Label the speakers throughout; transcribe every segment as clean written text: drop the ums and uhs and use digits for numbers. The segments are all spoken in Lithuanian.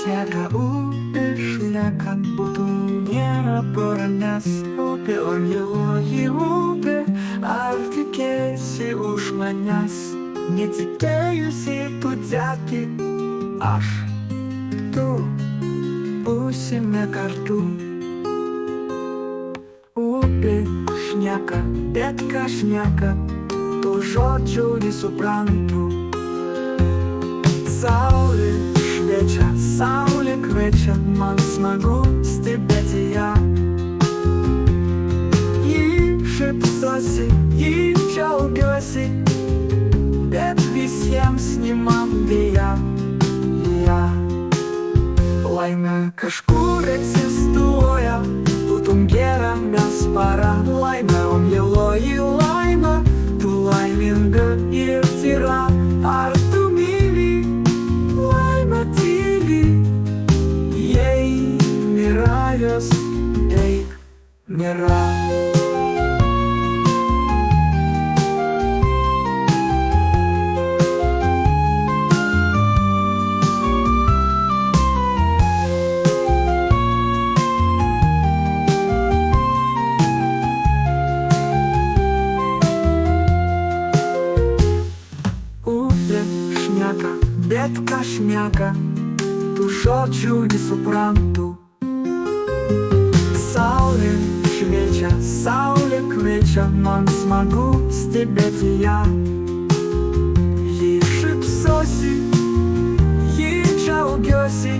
Speaker 1: teka upė šneka, būtų nėra poranės upė, o myluoji upė, ar tikėsi už manęs? Netikėjusi tu teki, aš, tu, būsime kartu. Upė šneka, bet ką šneka, tų žodžių nesuprantu. Saulė šviečia, saulė kviečia, man smagu stebėti ją. Ji šypsosi, ji džiaugiuosi, bet visiems nemam deja. Laimė kažkur egzistuoja, būtum gera mes para. Laimė, o mieloji laimė, tu laiminga ir tyra. Ar tu myli laimę tyli? Jei nėra jos, eik, nėra. Bet ką šneka, tų žodžių nesuprantu. Saulė šviečia, saulė kviečia, man smagu stebėti ją. Ji šypsosi, ji džiaugiuosi,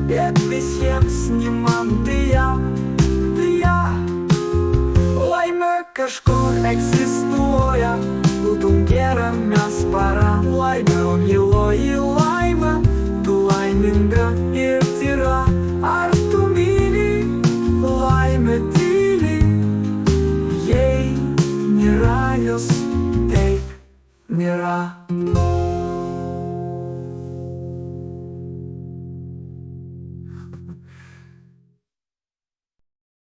Speaker 1: bet visiems nemam deja. Laimė kažkur egzistuoja, būtum gera mes para. Laimė, o mieloji laimė, tu laiminga ir tyra. Ar tu myli laimę tyli? Jei nėra jos, taip nėra.